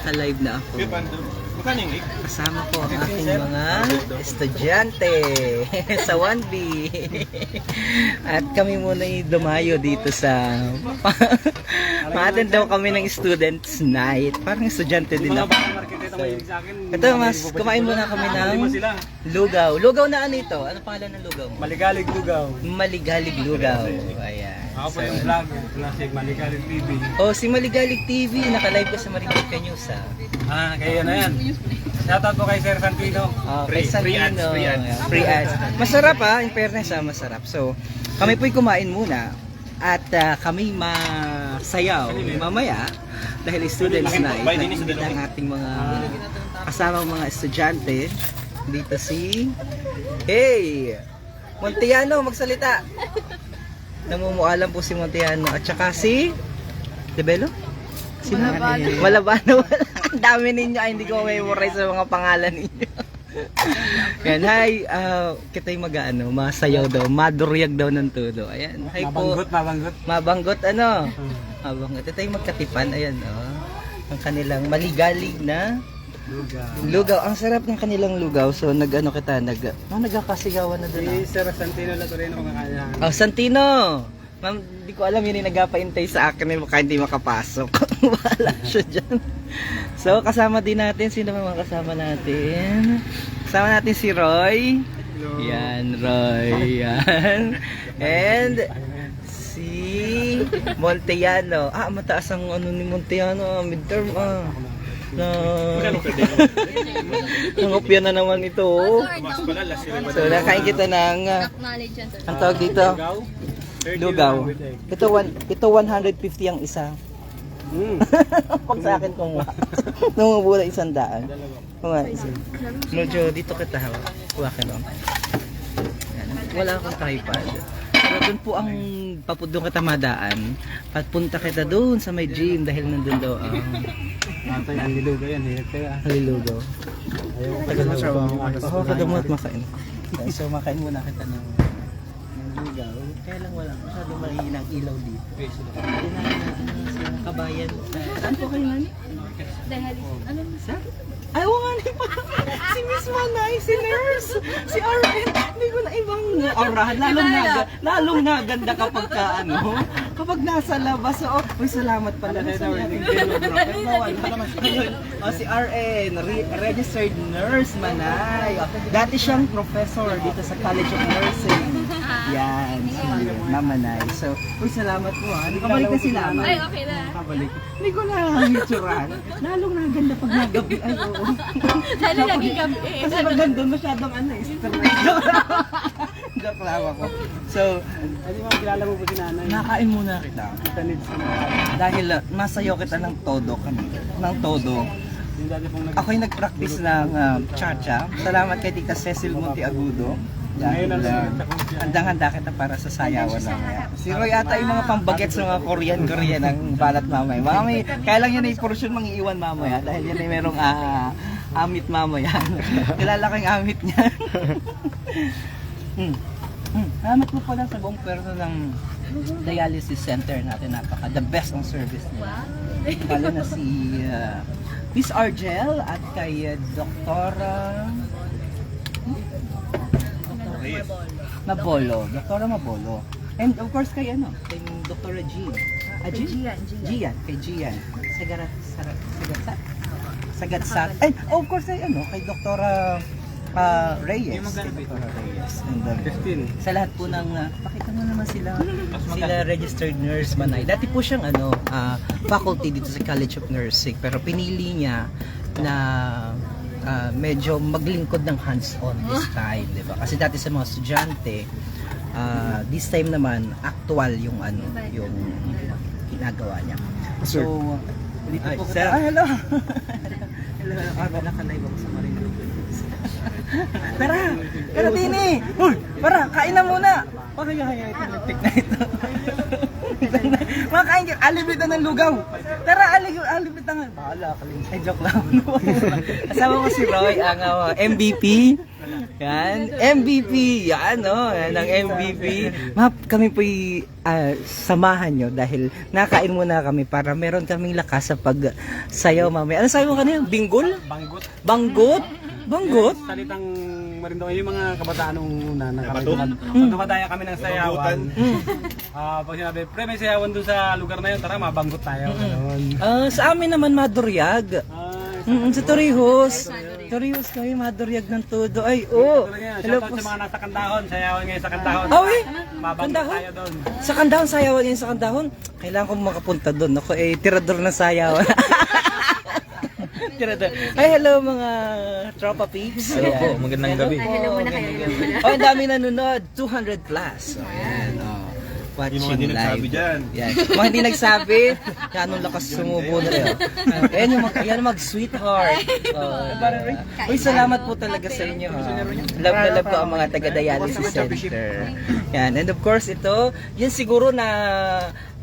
naka-live na ako. Bukan yung Kasama ko ang aking mga estudyante sa 1B. At kami muna dumayo dito sa ma-attend daw kami ng students night. Parang estudyante din ako. Ito mas, kumain muna kami ng lugaw. Lugaw na ano ito? Ano pangalan ng lugaw mo? Maligalig lugaw. Maligalig lugaw. Ayan. Ako po yung vlog, classic Maligalig TV. Oh, si Maligalig TV, naka-live ka sa Maligalig ka News Kaya na yan. Shoutout po kay Sir Santino. Kay Santino. Free ads. Masarap in fairness masarap. So, kami po'y kumain muna at kami masayaw mamaya dahil students night. Nandito ang ating mga kasamang mga estudyante. Dito si Montiano, magsalita. Namumualam po si Montiano at saka si Debelo? Sino? Malabano. Ang dami ninyo. Hindi ko memorize sa mga pangalan ninyo. Yan, hi. Kita'y masayaw daw. Maduryag daw ng todo. Ayan, hi po. Mabanggot ano? Mabanggot. Ito'y magkatipan. Ayan, ang kanilang maligalig na lugaw. Ang sarap ng kanilang lugaw. So, nagkakasigawan na doon. Si Sir Santino Latoreno kumakain. Oh, Santino! Ma'am, di ko alam yun yung nagpapaintay sa akin baka hindi makapasok. Wala siya dyan. So, kasama din natin. Sino mga kasama natin? Kasama natin si Roy. Hello. Yan, Roy. Yan. And si Montiano. Mataas ang ni Montiano. Midterm nangopya na naman ito. So, nakain kita ng ang tawag dito? Lugaw. Ito 150 ang isa. Pag sa akin kung namumura 100. Medyo dito kita kuha ka no. Wala akong tripod. Pero doon po ang doon kita madaan. Papunta kita doon sa may gym dahil nandun daw ang ang lilugaw yan. lilugaw. Tagal na trabaho. Kadamot makain. So makain muna kita ng lugaw. Kaya lang wala masyadong mahihinang ilaw dito. Sa kabayan. Saan po kayo man? Ano sa? Ay, nga ni pa. Si Miss Manay, si Nurse, si RN. Hindi ko na ibang aurahan. Lalong naganda kapag kapag nasa labas. So, salamat pala. Si RN, registered nurse Manay. Dati siyang professor dito sa College of Nursing. Yan, si Mamanay. So, salamat po Kabalik na sila. Ay, okay na. Kabalik. Hindi ko na hitsurahan. Lalong naganda pag nagabi. Ay, oo. Lalo laging gabi. Kasi maganda masyadong straight. Joke lang ako. So, Ano mo kilala mo po si nanay? nakain muna kita. Dahil masayaw kita ng todo kanina. Ng todo. Yung dati pong Ako'y nag-practice ng cha-cha. Salamat kay Tita Cecil Monteagudo. Handang-handa kita para sa sayawan mamaya. Si Roy ata yung mga pambagets ng mga Korean ang balat mamaya. Kaya lang yan ay portion mangiiwan mamaya dahil yan ay merong amit mamaya. Kilala ko yung amit niya. Salamat po pala sa buong pwersa ng dialysis center natin. The best ang service nila. Lalo na si Miss Argel at kay Dr. Mabolo. Dr. Mabolo. And of course kay Dr. Jean. Gian. Kay Gian. Sagatsat. And of course kay Dr. Reyes. Dr. Reyes. And sa lahat po ng pakita mo naman sila registered nurse Manay. Dati po siyang faculty dito sa College of Nursing pero pinili niya na medyo maglingkod ng hands-on this time, di ba? Kasi dati sa mga estudyante, this time naman actual yung yung ginagawa niya. So, dito po sir. Hello. Hello. Naka-live ako sa Marinduque. Tara Tini. Para kain na muna. Kaya ito na ito. Mga ka-angel, alibitan ng lugaw. Tara, alibitan ng... Bahala ka lang. Ay, joke lang. Kasama ko si Roy, ang MVP. Yan, MVP. Yan, no? Yan ang MVP. Kami po'y samahan nyo dahil nakain muna kami para meron kaming lakas sa pagsayaw mamaya. Ano sabi mo kanina? Binggol? Banggot. Banggot? Banggot? Salitang Marinduque, yung mga kabataan nung una pag dumadaya kami ng sayawan. Pag sinabi, pre, may sayawan doon sa lugar na yun, tara, mabanggot tayo. Ganun. Sa amin naman Maduryag. Sa Torrijos. Torrijos kami, Maduryag ng todo. Ay, oh. Hello Shoutout po. sa mga nasa Kandahon, sayawan ngayon sa Kandahon. Awi, Mabanggot Kandahon? tayo doon. Sa Kandahon, sayawan yun sa Kandahon. Kailangan ko makapunta doon. Ako tirador ng sayawan. Tirador. Ay, hello mga tropa peeps. Hello po, magandang gabi. Hello muna kayo. Oh, ang dami nanonood. 200 plus. Oh, yan. Oh. Watching Yung mga hindi live. nagsabi dyan. Yan. Mga hindi nagsabi, yan ang lakas sumubo na rin. Yan yung mag-sweetheart. Uy, salamat po talaga sa inyo. Love na love ko ang mga taga-dialysis center. Yan. And of course, ito, yan siguro na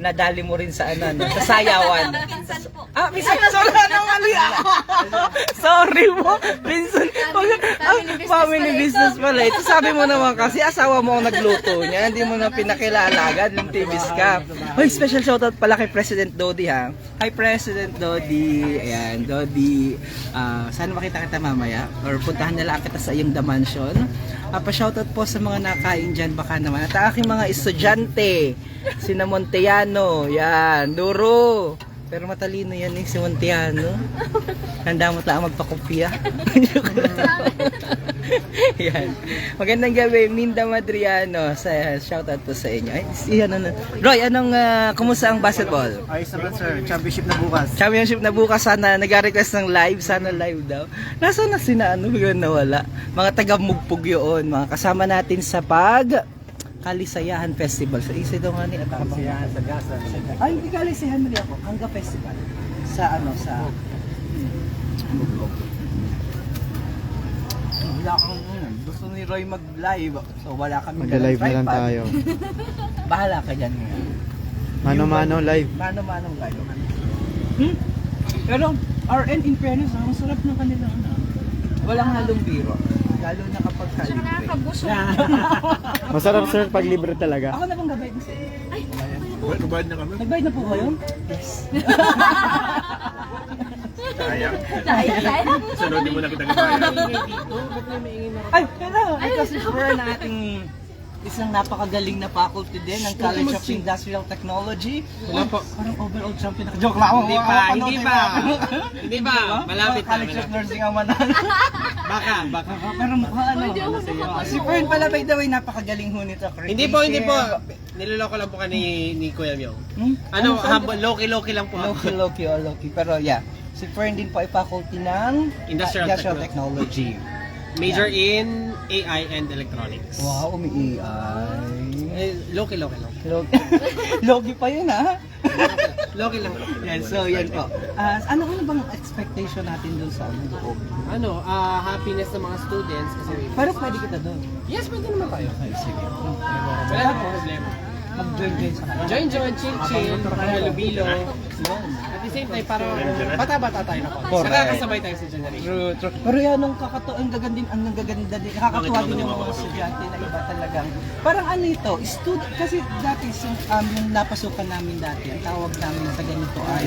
nadali mo rin sa sa sayawan. Pinsan po. Minsan, sorry, mali ako. Sorry mo. Minsan, family business pala. Ito sabi mo naman kasi asawa mo ang nagluto niya. Hindi mo na pinakilala agad yung TV's ka. Hoy, special shoutout pala kay President Dodi ha. Hi President Dodi. Ayan, Dodi. Sana makita kita mamaya. Or puntahan nila kita sa iyong The Mansion. Pa-shoutout po sa mga nakain dyan baka naman. At ang aking mga estudyante. Sina Monteano. Yan, Duro. Pero matalino yan si Monteano. Handa mo tala magpakopya. Yan. Magandang gabi, Minda Madriano. Shoutout po sa inyo. Ay, Roy, kumusta ang basketball? Ayos naman sir, championship na bukas. Championship na bukas, sana nag-request ng live, sana live daw. Nasaan na sina biglang nawala? Mga taga-mugpog yun, mga kasama natin sa Kalisayahan Festival. Sa isa daw nga ni Kalisayahan sa Gasa. Ay, hindi Kalisayahan rin ako. Hangga Festival. Sa Mugbog. Wala kang gusto ni Roy mag-live. So wala kami. Mag-live na lang tayo. Bahala ka dyan. Mano-mano live. Mano-manong live. Pero RN in fairness, ang sarap ng kanila. Walang halong biro. Lalo na kapag kalibre. Nakakabuso. Masarap sir pag libre talaga. Ako na bang gabay din sa'yo? Nagbayad na kami. Nagbayad na po kayo? Yes. Sayang. Sayang. Sunod mo na kita kabayan. Ay, hello! Ito si Fleur na ating isang napakagaling na faculty din ng College of Industrial Technology. Wala po. Parang overall champion. Joke lang. Hindi pa. Malapit na. College of Nursing ang manan. Baka. Pero mukha Si Fern pala by the way, napakagaling ho nito. Hindi po. Niloloko lang po ka ni Kuya Myo. Loki lang po. Loki. Pero yeah, si Fern din po ay faculty ng Industrial Technology. Major in AI and Electronics. Wow, umi-AI. Loki. Logi pa yun ha? Loki lang. Yan, so yan po. Ano bang expectation natin dun sa loob? Happiness ng mga students kasi Pero pwede kita doon. yes, pwede naman tayo. Ay, sige. Wala po problema. Mag-join sa kanila. Join, chill, halubilo. At the same time, parang bata-bata tayo na po. Correct. Saka kasabay tayo sa generation. True. Pero yan, ang gaganda din. Nakakatuwa din yung mga estudyante na iba talagang. Parang ano ito, kasi dati yung napasukan namin dati, ang tawag namin sa ganito ay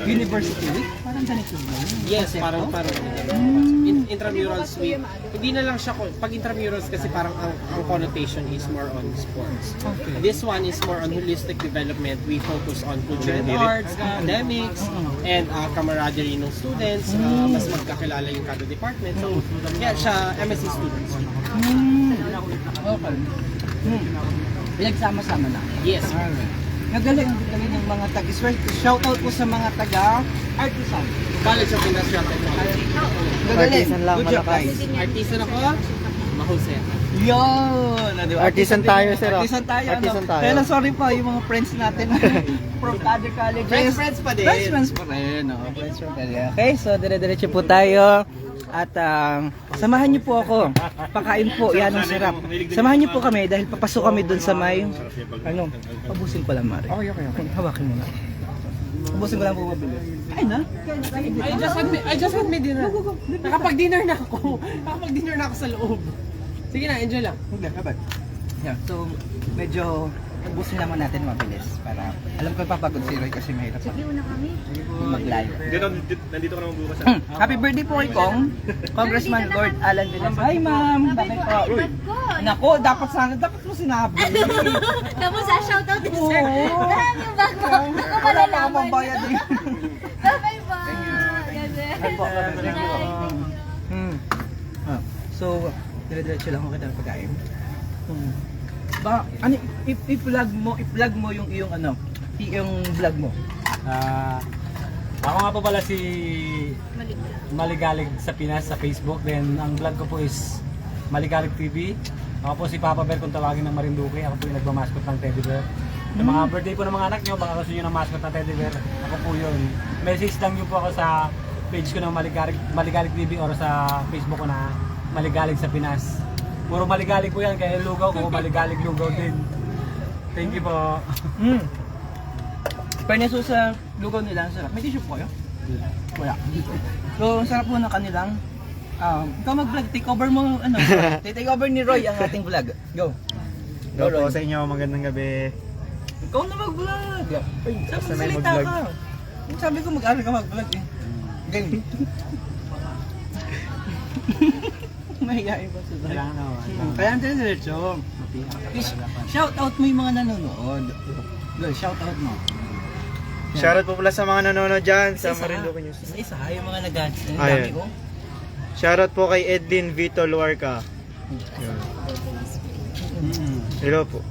University Week. Parang ganito ba? Yes, parang intramurals week. Hindi na lang siya, pag intramurals kasi parang ang connotation is more on sports. Okay. This one is more on holistic development. We focus on culture and arts, academics, and camaraderie ng students. Mas magkakilala yung kada department. So, yeah, siya MSc students. Okay. Pinagsama-sama na. Yes. Nagaling ng mga shoutout po sa mga taga-artisan. College of Industrial Technology. Artisan lang, Good job, malakas. guys. Artisan ako, mahusay. Yun! Artisan tayo, sir, oh. Artisan tayo. Artisan tayo. Kaya lang, sorry pa, yung mga friends natin from other colleges. Friends pa din. Friends pa rin. Friends pa rin. Okay, so dire-diretso po tayo. At samahan niyo po ako. Pakain po, yan ang sarap. Samahan niyo po kami dahil papasok kami dun sa may, ano, pabusin ko lang, Mari. Okay. Hawakin mo na. Pabusin ko lang po mabilis. Ay na? I just had my dinner. Nakapag-dinner na ako. Nakapag-dinner na ako sa loob. Sige na, enjoy lang. Hindi, dapat. Yeah, so, medyo ubusin naman natin mabilis para alam ko papagod si Roy kasi mahirap mag-live. Nandito ka naman bukas. Happy birthday po kay Kong, Congressman Lord Alan Villas. Hi ma'am! Bakit po? Nako, dapat mo sinabi. Tapos shoutout din sir. Oo. Marami ba ko? Ako Wala pa malalaman. akong pambayad din. Bye bye. So, dire-diretso lang ako kita ng pagkain. Ba, ano, i-vlog mo yung iyong ano, yung vlog mo. Ako nga po pala si Maligalig sa Pinas sa Facebook. Then ang vlog ko po is Maligalig TV. Ako po si Papa Bear kung tawagin ng Marinduque. Ako po yung nagmamaskot ng teddy bear. Yung mga birthday po ng mga anak nyo, baka gusto nyo ng mascot ng teddy bear. Ako po yun. Message lang nyo po ako sa page ko ng Maligalig TV or sa Facebook ko na Maligalig sa Pinas. Puro maligalig po yan, kaya yung lugaw ko, maligalig lugaw din. Thank you po. Perneso sa lugaw nila, ang sarap. May tissue po kayo? Wala. So, ang sarap po ng kanilang. Ikaw mag-vlog, take over mo, ano, take over ni Roy ang ating vlog. Go. Go po sa inyo, magandang gabi. Ikaw na mag-vlog. Sabi basta mo may salita mag-vlog. ka. Sabi ko mag-aral ka mag-vlog eh. Game. Mahihain ba sa Kailangan naman. Kaya ang diretso. Shout out mo yung mga nanonood. Go, shout out mo. Shoutout po pala sa mga nanonood dyan sa Isa-isa. Marinduque News. Isa-isa, yung mga nag-dance. Ang Ayan. dami ko. Shoutout po kay Edlin Vito Luarca. Yun. Hello po.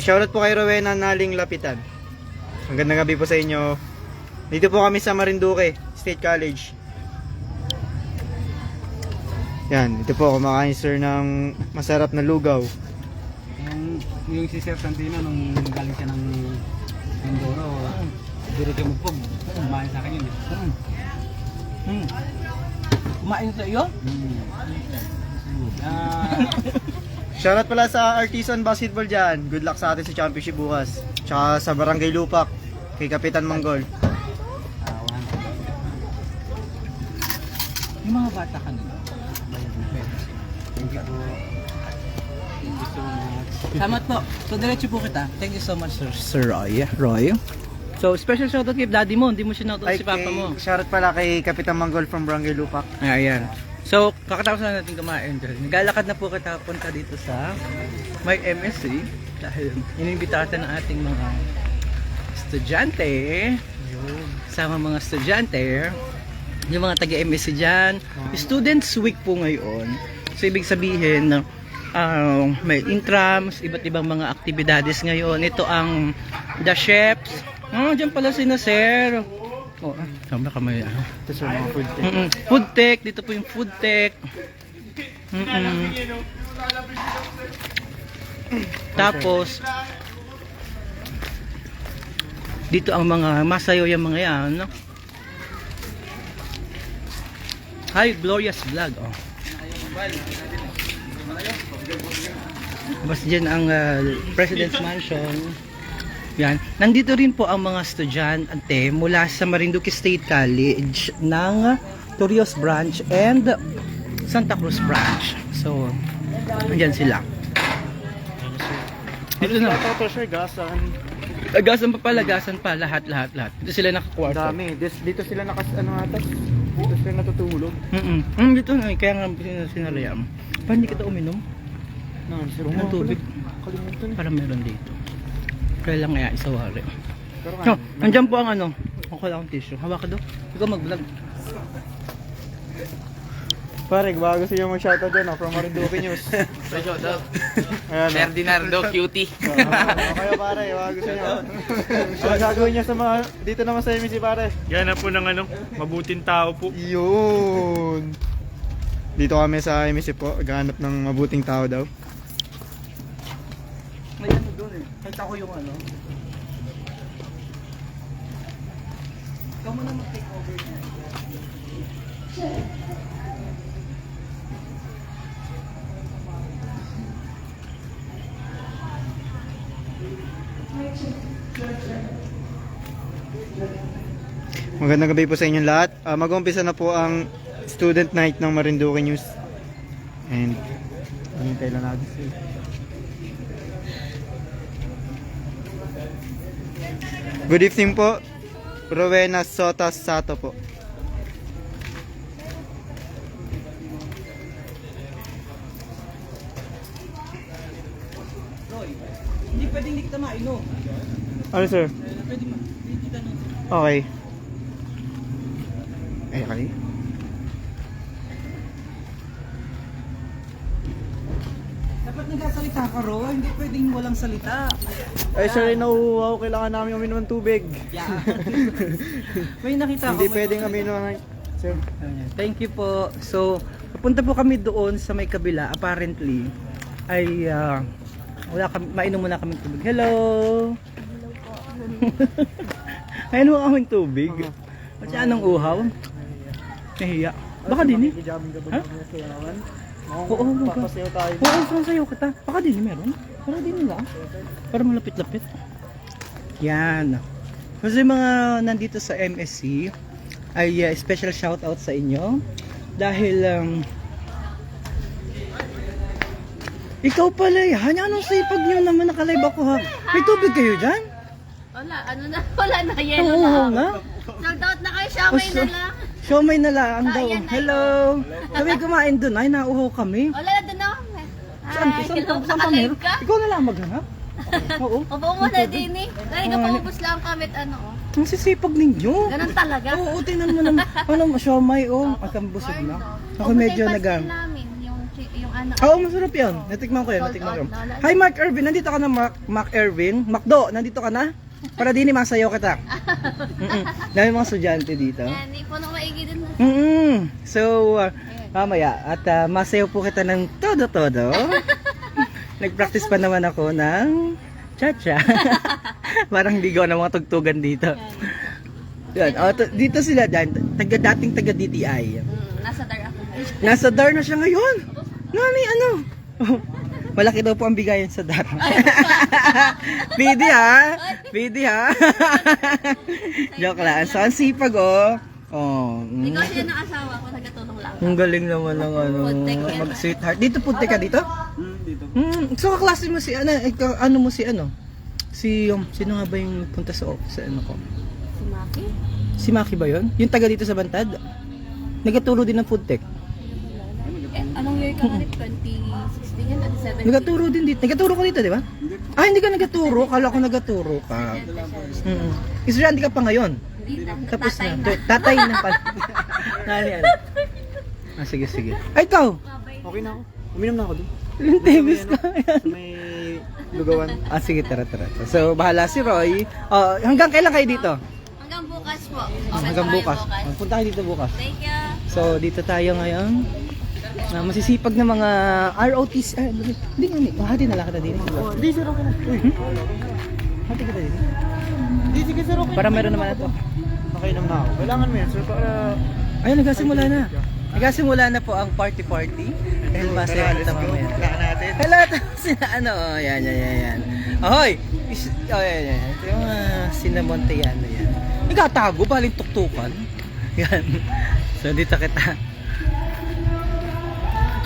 Shoutout po kay Rowena Naling Lapitan. Magandang gabi po sa inyo. Dito po kami sa Marinduque State College. Yan, ito po kumakain sir ng masarap na lugaw. Yung si Sir Santino nung galing siya ng Mindoro, diretso magpog. Kumain sa akin yun. Kumain sa iyo? Shoutout pala sa Artisan Basketball dyan. Good luck sa atin sa championship bukas. Tsaka sa Barangay Lupak kay Kapitan Manggol. Yung mga bata kanina. Thank you po. Thank you so much. Salamat po. So, diretso po kita. Thank you so much, Sir Roy. So, special shoutout kay daddy mo. Hindi mo sinoutout si papa mo. Shoutout pala kay Kapitan Manggol from Barangay Lupak. Ayan. So, kakatapos na natin kumain. Naglalakad na po kita punta dito sa may MSC. Dahil inimbitatan ng ating mga estudyante. Sama mga estudyante. Yung mga taga-MSC dyan. Students Week po ngayon. So, ibig sabihin na may intrams, iba't ibang mga aktibidades ngayon. Ito ang The Chefs. Dyan pala si Sir. Sama kamay. Ito sir, mga food tech. Food tech. Dito po yung food tech. Tapos, dito ang mga masayo yung mga yan. No? Hi, Glorious Vlog. Basta dyan ang President's Mansion. Yan. Nandito rin po ang mga estudyante mula sa Marinduque State College ng Torrijos Branch and Santa Cruz Branch. So, andyan sila. Dito na. Ito sir, gasan. Agasan pa, lahat. Dito sila nakakwarto. Dami. Dito sila dito sila natutulog. Dito na, kaya nga sinarayam. Paano hindi kita uminom? Sir, Ng tubig. Kalimutan. Para meron dito. Kaya lang kaya isawari. Pero So, andyan po ang ano. Ako lang ang tissue. Hawak ka daw. Ikaw mag-vlog. pare, bago siya mag-shoutout dyan from Marinduque News. Shoutout. Ayan, Ferdinando, cutie. Kaya pare, bago siya. Ano gagawin niya sa mga, dito naman sa MSC pare? Yan na po ng mabuting tao po. Yun. Dito kami sa MSC po, gaganap ng mabuting tao daw. May ano doon eh. Kita ko yung ano. Ikaw mo na mag-take over niya. Magandang gabi po sa inyong lahat. Mag-umpisa na po ang student night ng Marinduque News. And hintay lang natin sila. Good evening po. Rowena Sotas Sato po. Roy, hindi pwedeng hindi kita mainom. Ano sir? Pwede kita nun. Okay. Ay, kali. Dapat nagsasalita ka, Roy. Hindi pwedeng walang salita. Ay sir, nauuhaw. Kailangan namin uminom ng tubig. Yeah. May nakita Hindi ko. pwedeng uminom ng... Sir. Thank you po. So, papunta po kami doon sa may kabila. Apparently, ay wala kami, mainom muna kami tubig. Hello! Hello po. Ayun mo kaming tubig. At anong uhaw? Nahiya. Baka din eh. Ha? Oo, Papasayo tayo. oo, sasayaw kita. Baka din eh, meron. Para din nila. Para malapit-lapit. Yan. Kasi mga nandito sa MSC, ay special shoutout sa inyo. Dahil, ikaw pala yan. Anong sipag nyo naman nakalive ako ha? May tubig kayo dyan? Wala na, yelo Oo na. nga. Sold out na kayo, siya may na lang. Siomay na lang daw. Ayan na Hello. Kami kumain doon. Ay, nauho kami. Wala na doon ako. Saan ka meron? ka? Ikaw na lang maghanap. Oo. Upo mo na din eh. Dahil ka paubos lang kami at ano oh. Ang sisipag ninyo. Ganun talaga. Oo, tingnan mo naman. Ano, siomay, oh. Akang busog na. Ako medyo namin yung ano. Oo, masarap yan. Natikman ko yan, natikman ko. Hi, Mark Ervin. Nandito ka na, Mark Ervin. Macdo, nandito ka na? Para din masayaw kita. Dami mga estudyante dito. Yan, di po na maigi din na. So, mamaya. At masayaw po kita ng todo-todo. Nag-practice pa naman ako ng cha-cha. Parang ligaw ng mga tugtugan dito. Yan. Dito sila dyan. Dating taga DTI. Nasa dar ako. Nasa DAR na siya ngayon. Nani, ano? Malaki daw po ang bigayan sa DAR. Pidi ha? Pidi ha? Joke lang. So, ang sipag oh. Oh. Ikaw siya ng asawa ko, nagkatulong lang. Ang galing naman ng ano, Puntek yan. mag-sweetheart. Dito punte ka dito? Dito. So kaklase mo si ano, ano mo si ano? Si sino nga ba yung punta sa ano ko? Si Maki? Si Maki ba 'yon? Yung taga dito sa Bantad? Nagtuturo din ng foodtech. Anong year ka nga? 2016 yan? 2017? Nagtuturo din dito. Nagtuturo ko dito, di ba? Ah, hindi ka nagtuturo. Kala ko nagtuturo ka. Estudyante ka pa ngayon. Hindi na. Tapos Tatay na. Tatay na pala. Nani, ano? Ah, sige, sige. Ay, ikaw! Okay na ako. Uminom na ako doon. Lintemis ka. May lugawan. Ah, sige, tara. So, bahala si Roy. Hanggang kailan kayo dito? Hanggang bukas po. Hanggang pa kayo bukas. Punta kayo dito bukas. Thank you. So, dito tayo ngayon. Masisipag na mga ROTs. Hindi nga, Nick. Hati na lang kita din. Hindi sir, okay na. Hati kita din. Hindi, sige sir, okay. Para meron naman ito. Okay naman ako. Kailangan mo yan sir para... Ayun, nagkasimula na. Nagkasimula na po ang party-party. Dahil masaya na tama yan. Kailangan natin. Hello, sina ano, yan. Ahoy! Yan. Ito yung sinamonte yan. Nagkatago, baling tuktukan. Yan. So, dito kita.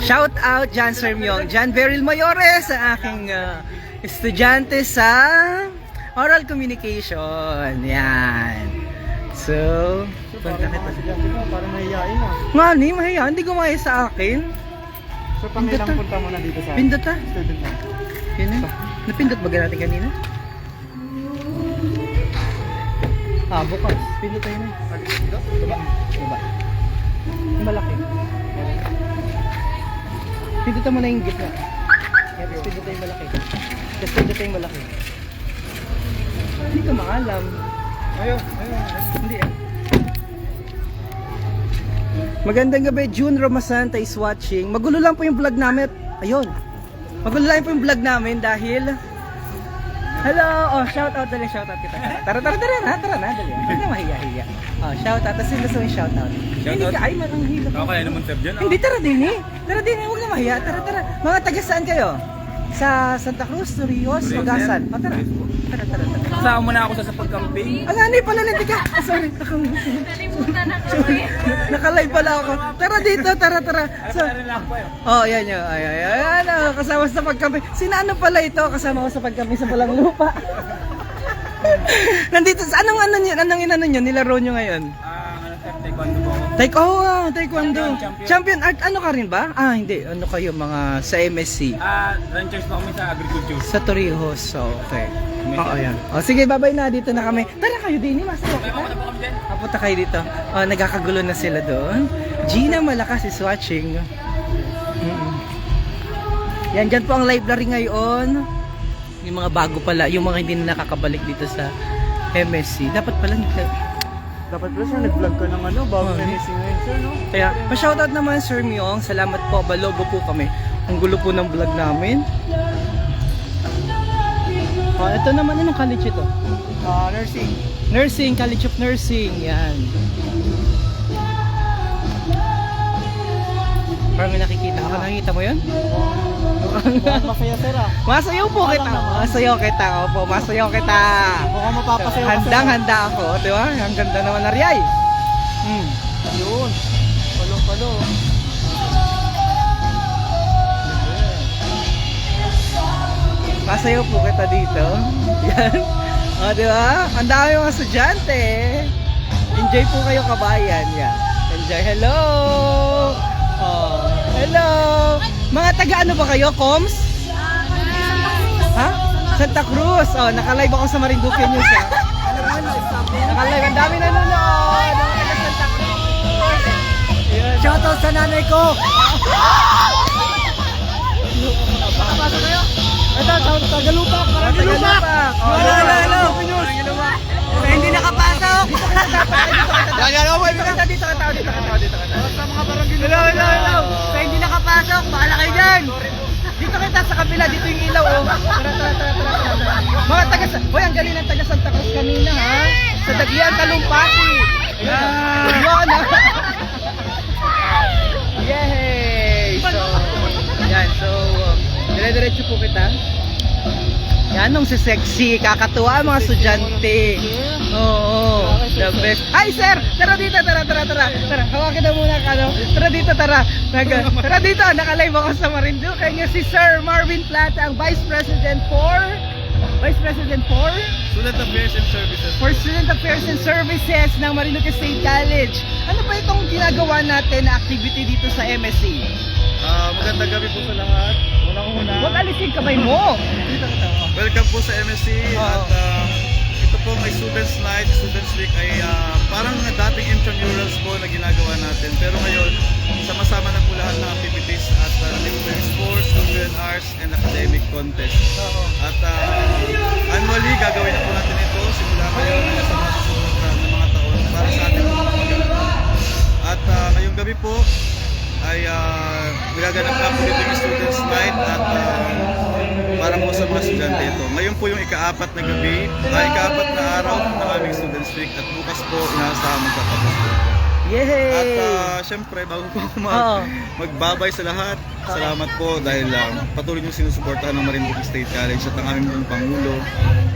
Shout out Jan Sir Myong, Jan Beryl Mayores, ang aking estudyante sa Oral Communication. Yan. So, punta kita. Para mahihain na. Nga ni, mahiya. Hindi gumaya sa akin. So, pangilang punta mo na dito sa Pindot ha? student night. Yun eh. Napindot ba natin kanina? Ah, bukas. Pindot tayo na. Diba? Yung malaki. Pindot mo na yung gitna. Yan, tapos pindot tayo yung malaki. Tapos pindot tayo yung malaki. Hindi ka maalam. Ayun. Hindi ah. Magandang gabi, June Romasanta is watching. Magulo lang po yung vlog namin. Ayun. Magulo lang po yung vlog namin dahil... Hello! Oh, shout out dali, shout out kita. Tara na, dali. Hindi na mahiya-hiya. Oh, shout out. Tapos sino sa shout out? Hindi ka, ay, ang hila. Kaya naman sir dyan. Hindi, tara din eh. Huwag na mahiya. Tara. Mga taga saan kayo? Sa Santa Cruz, Torrijos, Ogasan. O, tara. Tara, tara, tara. Kasama mo na ako sa pag-camping. Ang anay pala, hindi ka. Sorry, Nalimutan na kami. naka-live pala ako. Tara dito, tara, tara. So, oh, yan yun. Ayan, kasama sa pagkampi. Sinano pala ito? Kasama ko sa pagkampi sa Pulang Lupa. Nandito, anong inano nyo? Nilaro nyo ngayon? Taekwondo po ako. Taekwondo. Champion art, ano ka rin ba? Hindi. Ano kayo, mga sa MSC? Ranchers po kami sa agriculture. Sa Torrijos. So, okay. Oo, yan. Sige, babay na. Dito na kami. Tara kayo din. Masaya kita. Kapunta kayo dito. Nagkakagulo na sila doon. Gina Malakas is watching. Yan, dyan po ang library ngayon. Yung mga bago pala, yung mga hindi na nakakabalik dito sa MSC. Dapat pala Sir, nag-vlog ka ng bago MSC ngayon, sir, no? Kaya, pa-shoutout naman Sir Myong. Salamat po, balogo po kami. Ang gulo po ng vlog namin. Ito naman, anong college ito? Nursing. Nursing, College of Nursing. Yan. Parang may nakikita ako. Nakikita mo yun? Masaya, sir, Masayaw po kita. Masayaw kita. Opo, masayaw kita. Mukhang mapapasayaw ka, sir. Handang-handa ako. Di ba? Ang ganda naman na riyay. Yun. Palo. Masayaw po kita dito. Yan. Di ba? Ang dami mga estudyante. Enjoy po kayo, kabayan. Yan. Enjoy. Hello! Hello! Mga taga ano ba kayo? Coms? Ha? Santa Cruz. Naka-live ako sa Marinduque News. Naka-live. Ang dami nanonood. Mga taga Santa Cruz. Shoutout sa nanay ko! Nakapasok kayo? Ito, Tagalupak! Tagalupak! Hello! Sa hindi nakapasok! Dito ka tao. Sa mga barangay. Hello! Sa hindi nakapasok, bahala kayo dyan! Dito kita sa kabila, dito yung ilaw, oh. Tara. Mga taga, hoy, ang galing ng taga Santa Cruz kanina, ha? Sa Dagian, Talumpati. Ayan. Yun, ha? Yay! So, dire-diretso po kita. Yan, nung si sexy, kakatuwa ang mga estudyante. Oo, the best. Hi, sir! Tara dito, tara. Hawakin na muna ka, no? Tara dito, tara. Tara dito, naka-live ako sa Marinduque. Kanya si Sir Marvin Plata, ang Vice President for... Student Affairs and Services. For Student Affairs and Services ng Marinduque State College. Ano ba itong ginagawa natin na activity dito sa MSC? Magandang gabi po sa lahat. Unang-una, Huwag alisin kamay mo! welcome po sa MSC. Oo. At ito po may Students Night, Students Week ay parang dating intramurals po na ginagawa natin. Pero ngayon, sama-sama na po lahat ng activities at different sports, student arts, and academic contest. At annually, gagawin na po natin ito simula ngayon hanggang sa mga susunod na mga taon para sa ating mga pagkakas. At ngayong gabi po ay magaganap na po dito yung Students Night at para po sa mga estudyante ito. Ngayon po yung ika-4 na gabi, ika-4 na araw ng aming Students Week at bukas po inaasahan magtatapos po. Yay! At syempre, bago po ako Oo. magbabay sa lahat, salamat po dahil patuloy niyong sinusuportahan ng Marinduque State College at ang aming buong Pangulo,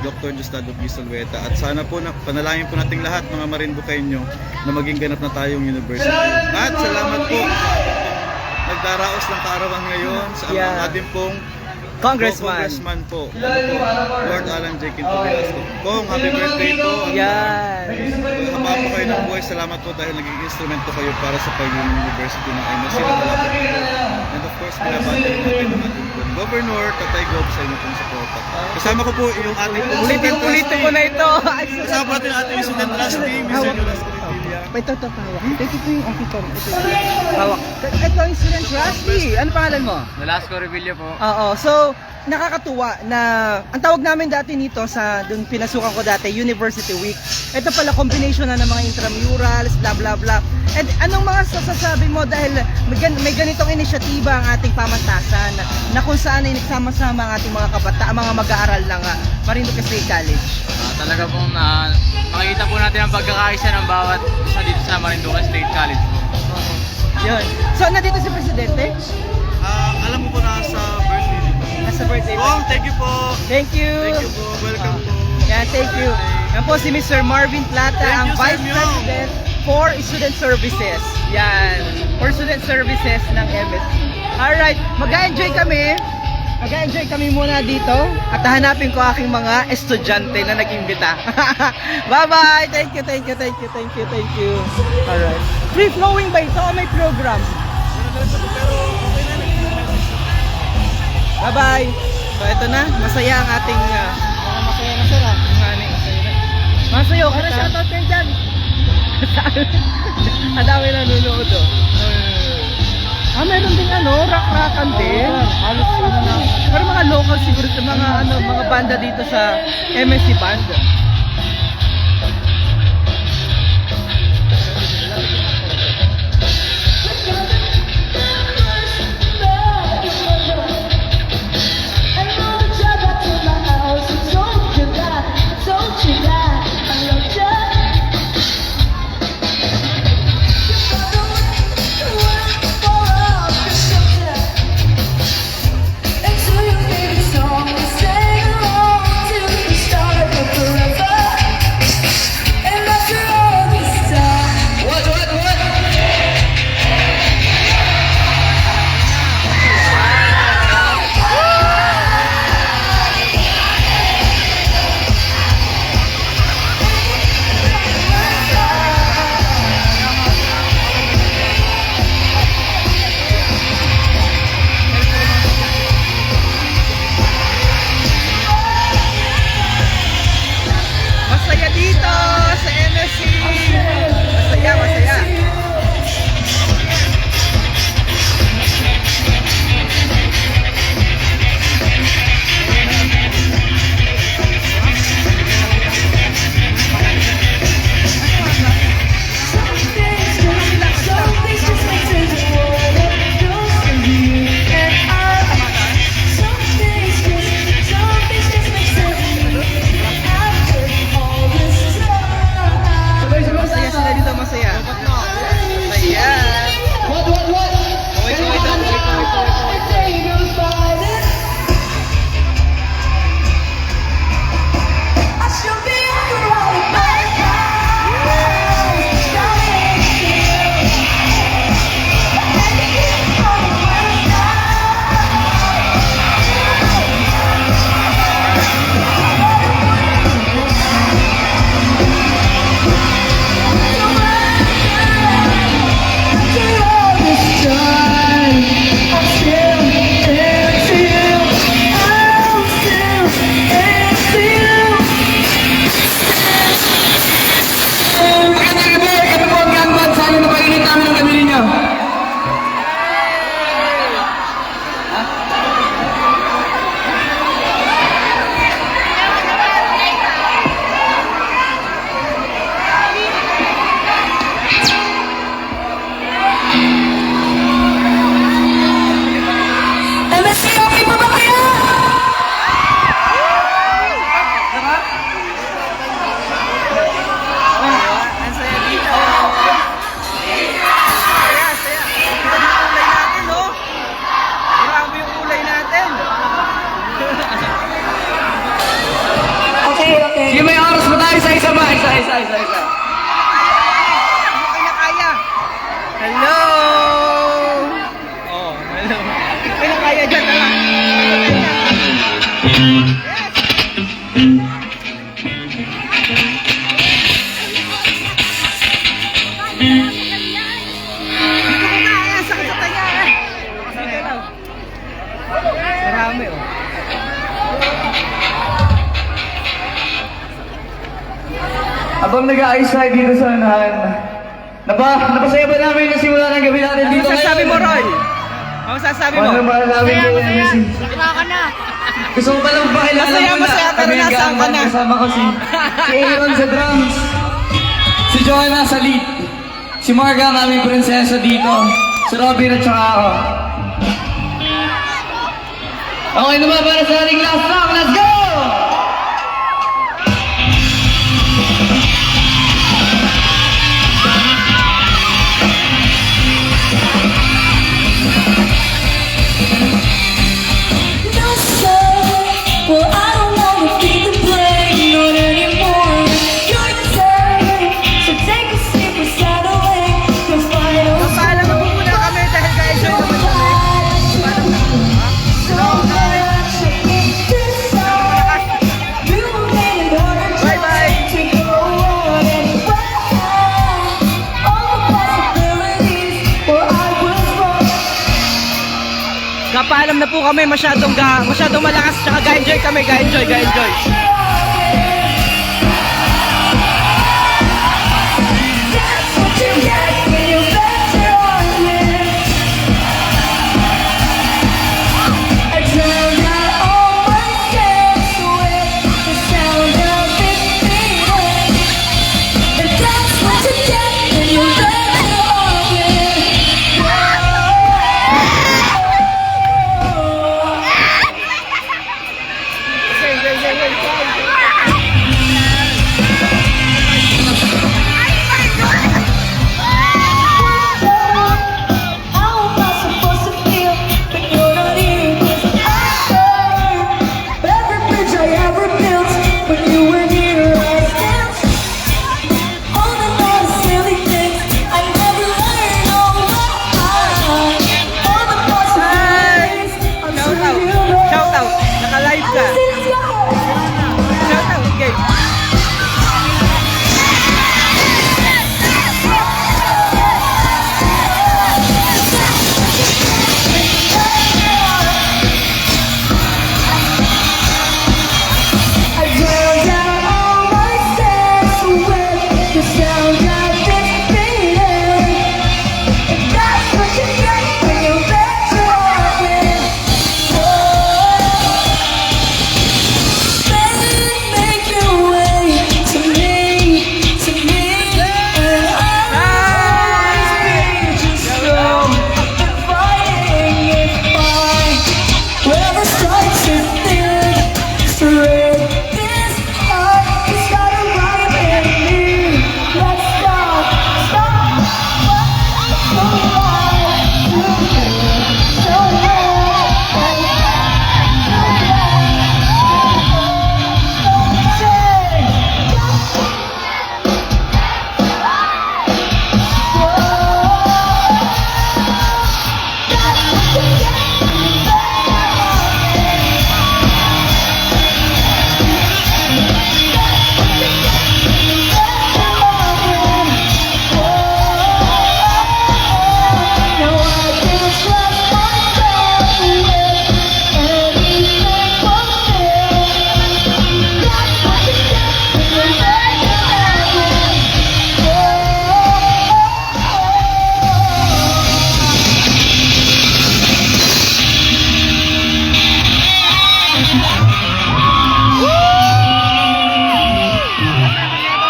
Dr. Gustavo P. Solveta. At sana po, panalangin po nating lahat mga Marinduqueño na maging ganap na tayong university. At salamat po nagdaraos ng kaarawan ngayon sa ating pong Congressman po. Lord Alan J. Quinto Velasco. Kong, happy birthday po. Yan! Haba po kayo ng buhay. Salamat po dahil naging instrument po kayo para sa Pag-ibig University ng MSC na malapit po. And of course, pinabati rin natin ng ating pong Governor, Tatay Gob, sa inyong pong suporta. Kasama ko po yung ating Ulitin ko na ito! Kasama po natin yung ating student trustee, Ms. Nicolas Corintilla. Ito, hawak. Ito yung aking phone. Hawak. Ito yung student trustee. Ano pangalan mo? Nolasco Revillo po. Oo. So, nakakatuwa na ang tawag namin dati nito sa doon pinasukan ko dati, University Week. Ito pala combination na ng mga intramurals, bla bla bla. And anong mga sasasabi mo dahil may ganitong inisyatiba ang ating pamantasan na kung saan ay nagsama-sama ang ating mga kabataan, mga mag-aaral ng Marinduque State College. Talaga pong makikita po natin ang pagkakaisa ng bawat isa dito sa Marinduque State College po. Yun. So, nandito si Presidente? Alam mo po na sa birthday dito. Nasa sa birthday. Bong, thank you po. Thank you. Thank you po. Welcome po. Yeah, thank you. Yan po si Mr. Marvin Plata, Thank ang you, Sir Vice Myung. President for Student Services. Yan, for Student Services ng MSC. Alright, mag-enjoy kami. Mag-enjoy kami muna dito at hahanapin ko aking mga estudyante na nag-imbita. Bye-bye! Thank you, thank you, thank you, thank you, thank you. Alright. Free flowing ba ito o may program? Bye-bye! So ito na, masaya ang ating masaya na sila. Masaya ka na shoutout kayo dyan. Ang dami nanonood oh. Meron ding rock-rockan din. Halos na. Pero mga local siguro sa mga banda dito sa MSC Band. Masaya dito sa MSC. Masaya, masaya. Masaya sila dito, masaya. Masaya. Kaway daw, kaway. Ang saya dito. Saya, saya. Grabe yung kulay natin, oh. Grabe yung kulay natin. Sige, may oras pa tayo. Isa-isa ba? Isa-isa. Ano kaya kaya? Hello! Oh, hello. Kaya kaya dyan na lang. Marami oh. Habang nag-aayos tayo dito sa unahan, napasaya ba namin na simula ng gabi natin Ano dito sasabi mo, ngayon? Roy? Ano sasabi mo? Ano malalamin ko yung MSC? Gusto ko palang pakilala Masaya, muna. masaya, pero Kami ang nasaan ka gangman. na? Kasama ko si Aaron sa drums, si Joanna sa lead, si Marga ang aming prinsesa dito, si Robin at saka ako. Okay na ba para sa ating last song? Let's go! No magpapaalam na po kami, masyadong malakas, tsaka ga-enjoy kami, ga-enjoy. Shoutout, naka-live ka. Shoutout, okay.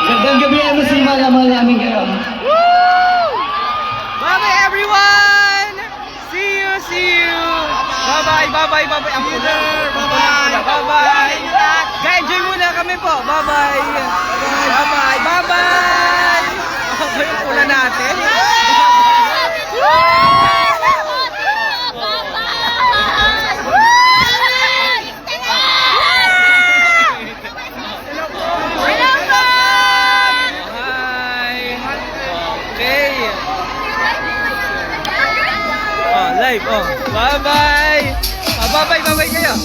Gandang gabi ang mas mahal namin kayo. Bye-bye everyone! See you! Bye-bye! Ang pula. Bye-bye! Ga-enjoy muna kami po. Bye-bye! Yung pula natin. Live, bye-bye! Bye-bye kayo!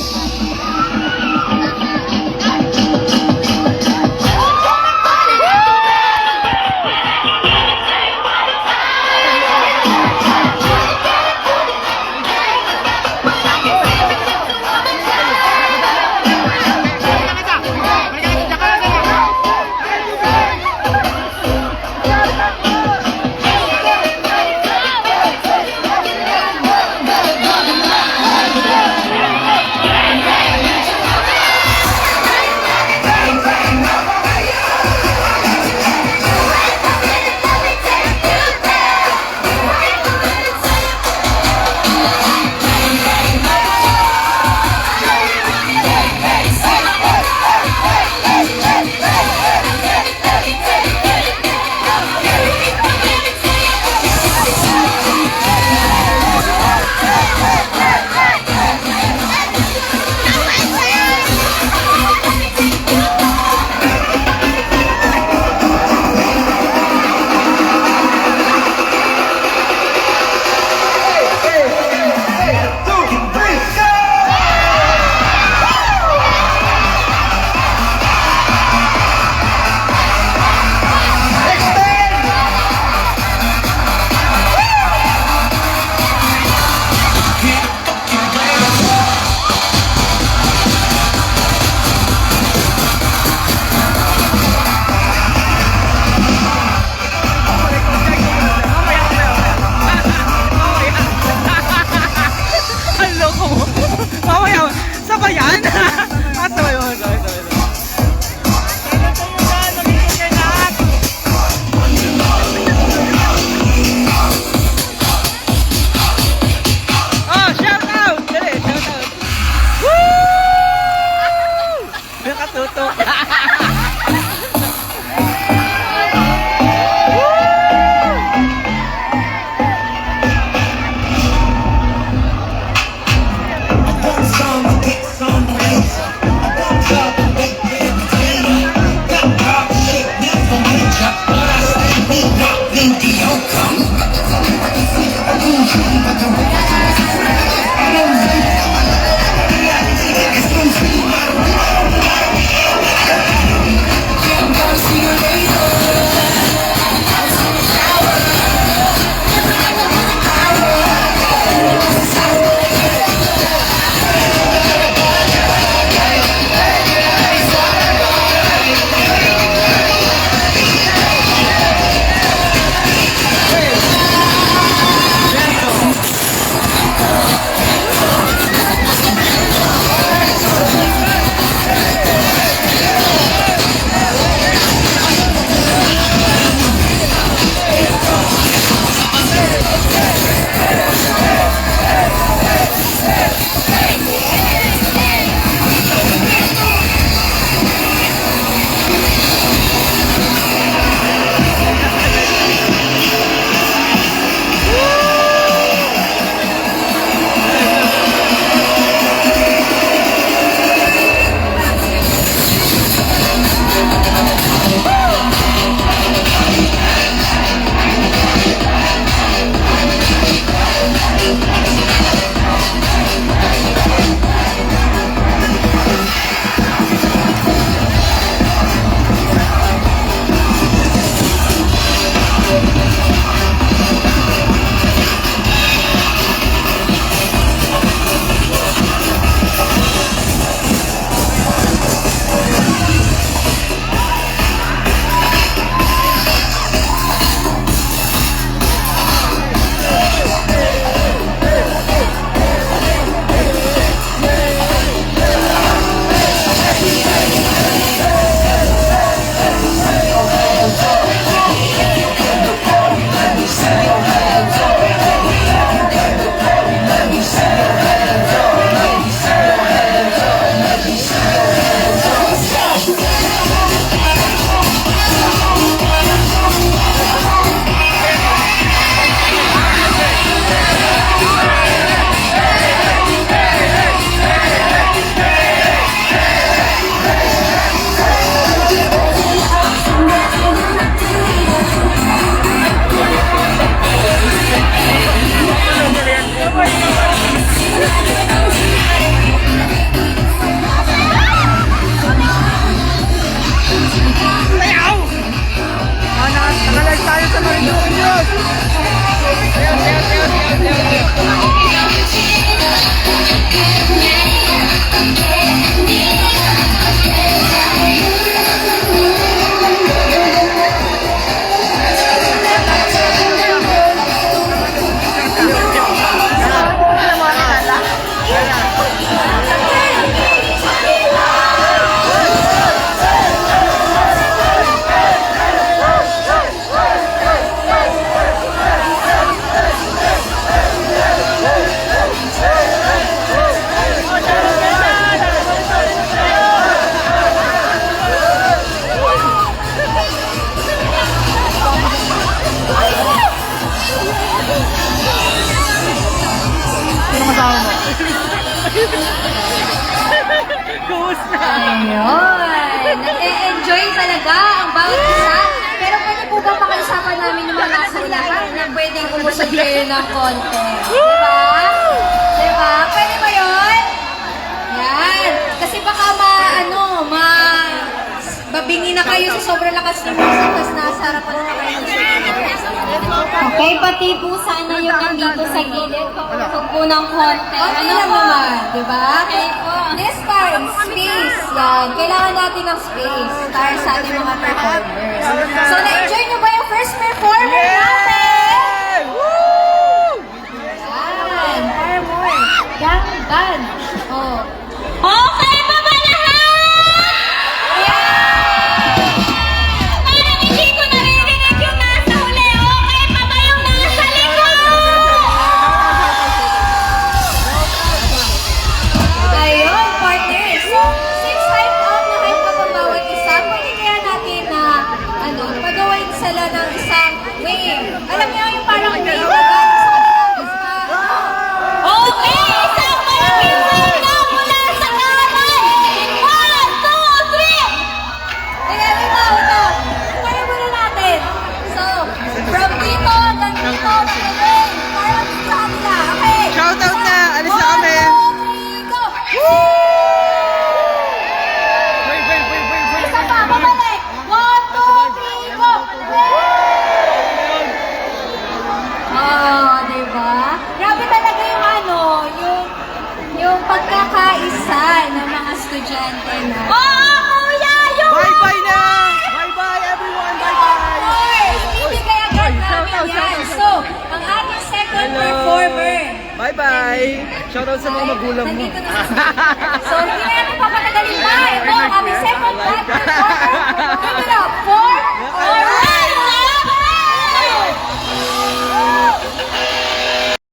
Ayun. Nag-e-enjoy talaga ang bawat isa. Pero pwede po ba pakiusapan namin yung mga nasa unahan na pwedeng umusog kayo ng konti? Diba? Diba? Pwede ba yun? Yan. Kasi baka babingi na kayo sa sobrang lakas ng music, tapos nasa harapan na kayo ng okay, pati po sana yung nandito sa gilid, pakusog po ng konti. Okay naman, di ba? Okay po. This time, space. Yan. Kailangan natin ng space para sa ating mga performers. So, na-enjoy nyo ba yung first performer natin? Yan. Para more. Gang band. Oh. Okay pa ba lahat? Yeah! Parang hindi ko naririnig yung nasa huli. Okay pa ba yung nasa likod? Ayun, partners. So, since hype up na hype up ang bawat isa, pwede kaya natin na, pagawain sila ng isang wave. Alam niyo yung parang wave na galing sa kanilang isma. Okay! Isang malaking wave na mula sa kanan! 1, 2, 3! Ayan, ito. Kaya muna natin. So, from dito hanggang dito, mag-wave. Parang dito sa kanila. Okay. Shoutout na! Alis na kami! 1, 2, 3, go! Isa pa, babalik! 1, 2, 3, go! Oh, diba? Grabe talaga yung pagkakaisa ng mga estudyante na. Kuya! Yung Bye-bye na! Bye-bye everyone! Bye-bye! Ibibigay agad namin yan. So, ang ating second performer. Bye-bye! Shoutout sa mga magulang mo. Nandito na si So, hindi na natin papatagalin pa. Ito, ang aming second band performer. Give it up for Alright!